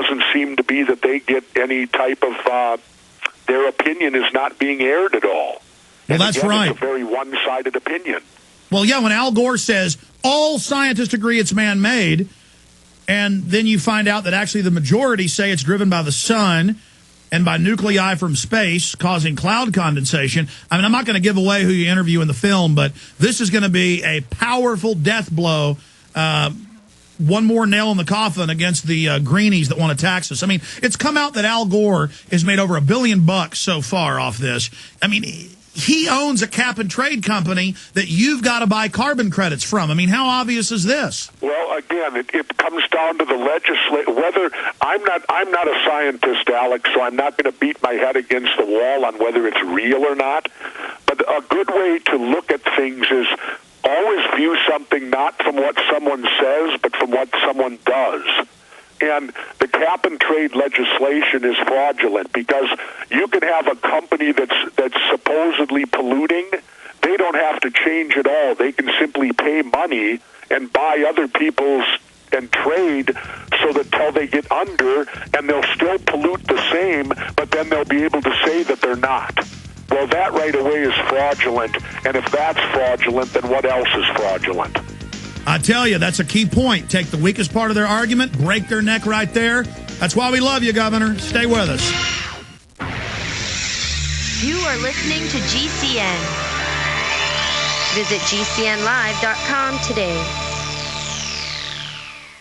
doesn't seem to be that they get any type of, their opinion is not being aired at all. Well, that's right. It's a very one-sided opinion. Well, yeah, when Al Gore says all scientists agree it's man-made, and then you find out that actually the majority say it's driven by the sun and by nuclei from space causing cloud condensation. I mean, I'm not going to give away who you interview in the film, but this is going to be a powerful death blow. One more nail in the coffin against the greenies that want to tax us. I mean, it's come out that Al Gore has made over $1 billion so far off this. I mean, he owns a cap-and-trade company that you've got to buy carbon credits from. I mean, how obvious is this? Well, again, it comes down to the legislature. Whether I'm not a scientist, Alex, so I'm not going to beat my head against the wall on whether it's real or not. But a good way to look at things is always view something not from what someone says, but from what someone does. And the cap-and-trade legislation is fraudulent because you can have a company that's supposedly polluting. They don't have to change at all. They can simply pay money and buy other people's and trade so that till they get under, and they'll still pollute the same, but then they'll be able to say that they're not. Well, that right away is fraudulent, and if that's fraudulent, then what else is fraudulent? I tell you, that's a key point. Take the weakest part of their argument, break their neck right there. That's why we love you, Governor. Stay with us. You are listening to GCN. Visit GCNlive.com today.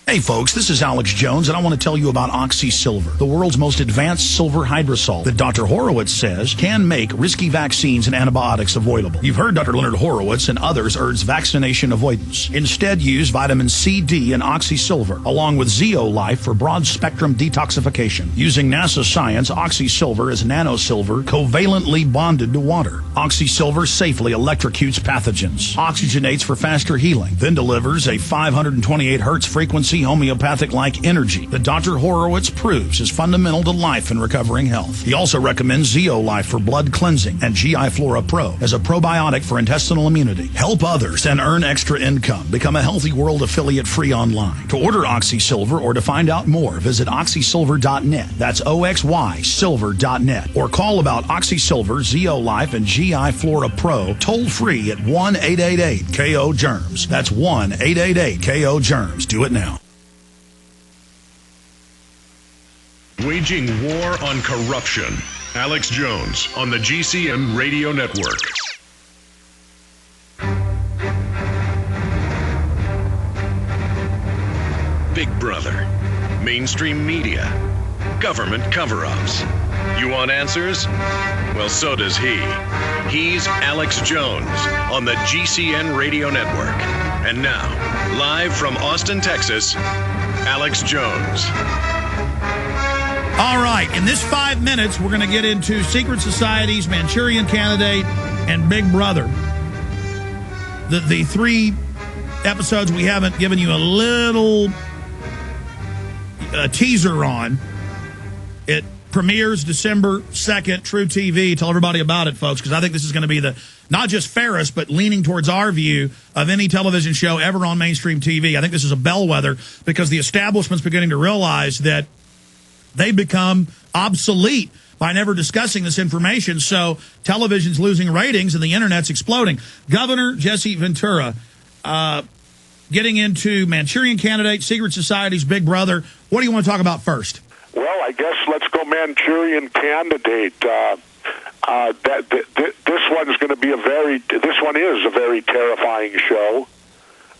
Hey folks, this is Alex Jones, and I want to tell you about Oxy Silver, the world's most advanced silver hydrosol that Dr. Horowitz says can make risky vaccines and antibiotics avoidable. You've heard Dr. Leonard Horowitz and others urge vaccination avoidance. Instead, use vitamin C, D, and Oxy Silver, along with Zeolife for broad-spectrum detoxification. Using NASA science, Oxy Silver is nanosilver covalently bonded to water. Oxy Silver safely electrocutes pathogens, oxygenates for faster healing, then delivers a 528 hertz frequency homeopathic-like energy that Dr. Horowitz proves is fundamental to life and recovering health. He also recommends Zeolife for blood cleansing and GI Flora Pro as a probiotic for intestinal immunity. Help others and earn extra income. Become a Healthy World affiliate free online. To order Oxy Silver or to find out more, visit oxysilver.net. That's OXY silver.net. Or call about Oxy Silver, Zeolife, and GI Flora Pro toll free at 1-888-KO-GERMS. That's 1-888-KO-GERMS. Do it now. Waging war on corruption. Alex Jones on the GCN Radio Network. Big Brother, mainstream media, government cover-ups. You want answers? Well, so does he. He's Alex Jones on the GCN Radio Network. And now, live from Austin, Texas, Alex Jones. All right, in this 5 minutes, we're going to get into secret societies, Manchurian Candidate, and Big Brother. The 3 episodes we haven't given you a little teaser on. It premieres December 2nd, True TV. Tell everybody about it, folks, because I think this is going to be the not just fairest, but leaning towards our view of any television show ever on mainstream TV. I think this is a bellwether because the establishment's beginning to realize that they become obsolete by never discussing this information. So television's losing ratings and the internet's exploding. Governor Jesse Ventura getting into Manchurian Candidate, secret societies, Big Brother. What do you want to talk about first? Well, I guess let's go Manchurian Candidate. This one's going to be this one is a very terrifying show.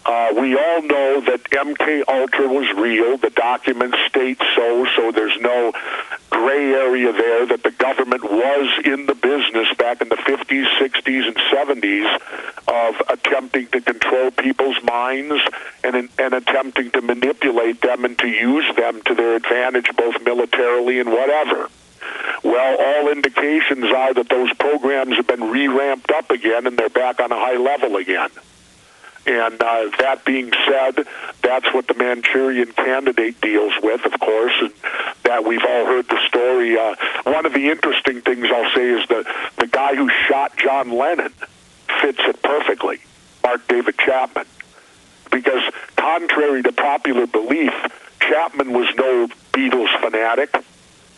We all know that MK Ultra was real. The documents state so there's no gray area there, that the government was in the business back in the 50s, 60s, and 70s of attempting to control people's minds and attempting to manipulate them and to use them to their advantage, both militarily and whatever. Well, all indications are that those programs have been re-ramped up again, and they're back on a high level again. And that being said, that's what the Manchurian Candidate deals with, of course, and that we've all heard the story. One of the interesting things I'll say is the guy who shot John Lennon fits it perfectly, Mark David Chapman, because contrary to popular belief, Chapman was no Beatles fanatic.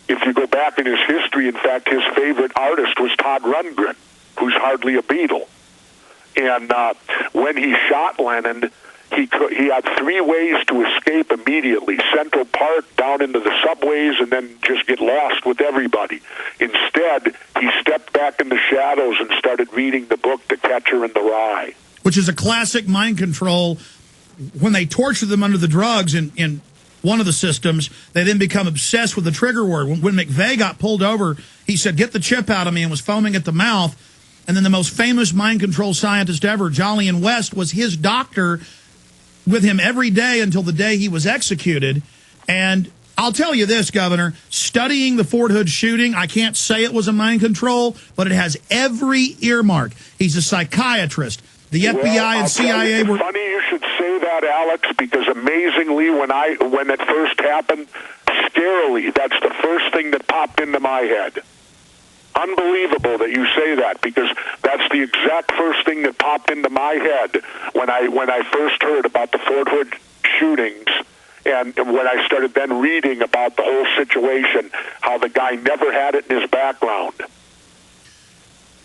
If you go back in his history, in fact, his favorite artist was Todd Rundgren, who's hardly a Beatle. And when he shot Lennon, he had three ways to escape immediately: Central Park, down into the subways, and then just get lost with everybody. Instead, he stepped back in the shadows and started reading the book The Catcher in the Rye, which is a classic mind control. When they torture them under the drugs in one of the systems, they then become obsessed with the trigger word. When McVeigh got pulled over, he said, "Get the chip out of me," and was foaming at the mouth. And then the most famous mind control scientist ever, Jolyon West, was his doctor with him every day until the day he was executed. And I'll tell you this, Governor, studying the Fort Hood shooting, I can't say it was a mind control, but it has every earmark. He's a psychiatrist. The FBI and CIA were... It's funny you should say that, Alex, because amazingly, when it first happened, scarily, that's the first thing that popped into my head. Unbelievable that you say that, because that's the exact first thing that popped into my head when I first heard about the Fort Hood shootings, and when I started then reading about the whole situation, how the guy never had it in his background.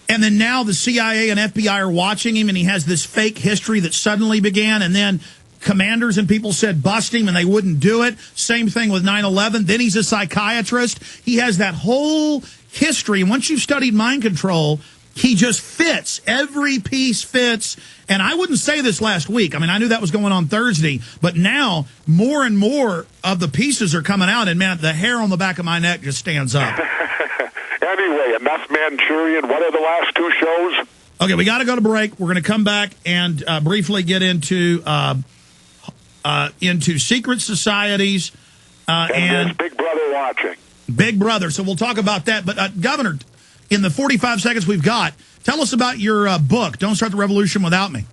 And then now the CIA and FBI are watching him, and he has this fake history that suddenly began, and then commanders and people said bust him, and they wouldn't do it. Same thing with 9/11. Then he's a psychiatrist. He has that whole history, and once you've studied mind control, he just fits. Every piece fits. And I wouldn't say this last week. I mean, I knew that was going on Thursday, but now more and more of the pieces are coming out, and man, the hair on the back of my neck just stands up. Anyway, enough Manchurian. What are the last two shows? Okay, we got to go to break. We're going to come back and briefly get into secret societies and Big Brother watching. Big Brother. So we'll talk about that. But, Governor, in the 45 seconds we've got, tell us about your book, Don't Start the Revolution Without Me.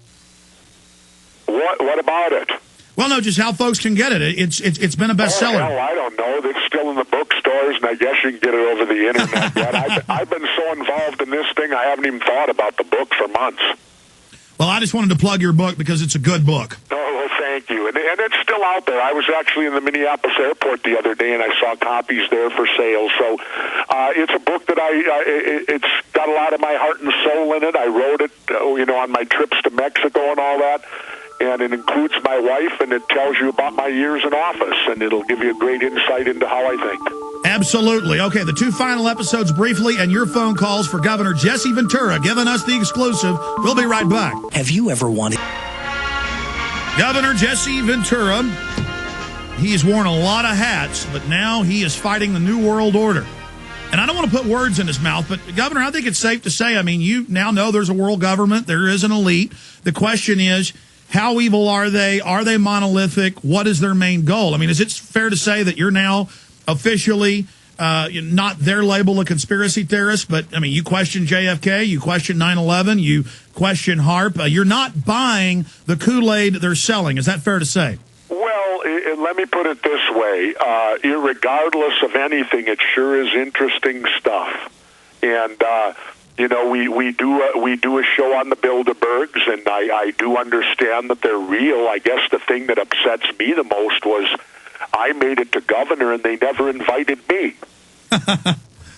What about it? Well, no, just how folks can get it. It's been a bestseller. Oh, hell, I don't know. It's still in the bookstores, and I guess you can get it over the internet yet. I've been so involved in this thing, I haven't even thought about the book for months. Well, I just wanted to plug your book because it's a good book. Oh, well, thank you. And it's still out there. I was actually in the Minneapolis airport the other day, and I saw copies there for sale. So it's a book that it's got a lot of my heart and soul in it. I wrote it, on my trips to Mexico and all that. And it includes my wife, and it tells you about my years in office, and it'll give you a great insight into how I think. Absolutely. Okay, the two final episodes briefly, and your phone calls for Governor Jesse Ventura giving us the exclusive. We'll be right back. Have you ever wanted... Governor Jesse Ventura, he's worn a lot of hats, but now he is fighting the New World Order. And I don't want to put words in his mouth, but, Governor, I think it's safe to say, I mean, you now know there's a world government, there is an elite. The question is, how evil are they? Are they monolithic? What is their main goal? I mean, is it fair to say that you're now officially not their label a conspiracy theorist, but, I mean, you question JFK, you question 9/11, you question HARP. You're not buying the Kool-Aid they're selling. Is that fair to say? Well, let me put it this way. Irregardless of anything, it sure is interesting stuff. And, we do a show on the Bilderbergs, and I do understand that they're real. I guess the thing that upsets me the most was I made it to governor, and they never invited me.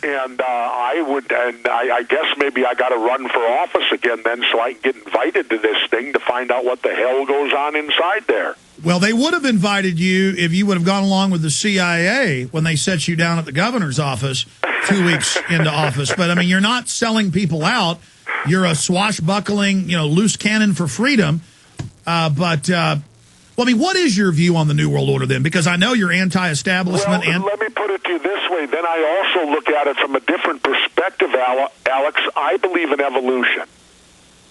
And I guess maybe I got to run for office again then, so I can get invited to this thing to find out what the hell goes on inside there. Well, they would have invited you if you would have gone along with the CIA when they set you down at the governor's office 2 weeks into office. But, I mean, you're not selling people out. You're a swashbuckling, loose cannon for freedom. Well, I mean, what is your view on the New World Order then? Because I know you're anti-establishment. Well, let me put it to you this way. Then I also look at it from a different perspective, Alex. I believe in evolution,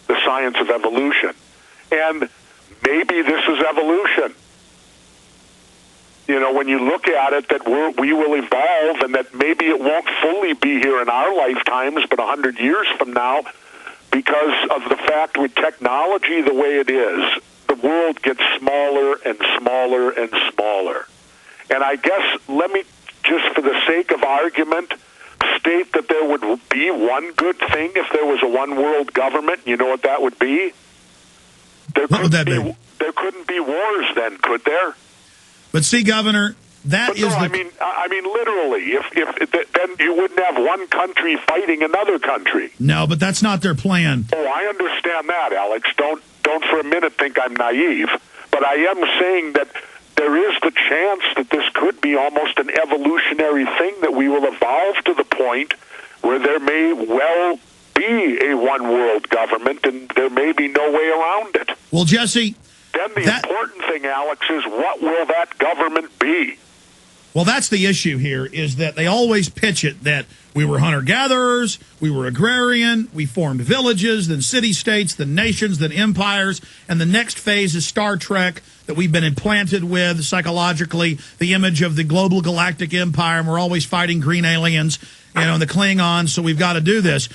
the science of evolution. And maybe this is evolution. When you look at it, that we will evolve, and that maybe it won't fully be here in our lifetimes, but 100 years from now, because of the fact with technology the way it is, the world gets smaller and smaller and smaller. And I guess, let me, just for the sake of argument, state that there would be one good thing if there was a one-world government. You know what that would be? What would that be? There couldn't be wars then, could there? But see, Governor, That is I mean, literally. If then you wouldn't have one country fighting another country. No, but that's not their plan. Oh, I understand that, Alex. Don't for a minute think I'm naive. But I am saying that there is the chance that this could be almost an evolutionary thing, that we will evolve to the point where there may well be a one-world government, and there may be no way around it. Well, Jesse... Then the important thing, Alex, is what will that government be? Well, that's the issue here, is that they always pitch it that we were hunter-gatherers, we were agrarian, we formed villages, then city-states, then nations, then empires, and the next phase is Star Trek that we've been implanted with psychologically, the image of the global galactic empire, and we're always fighting green aliens, and the Klingons, so we've got to do this.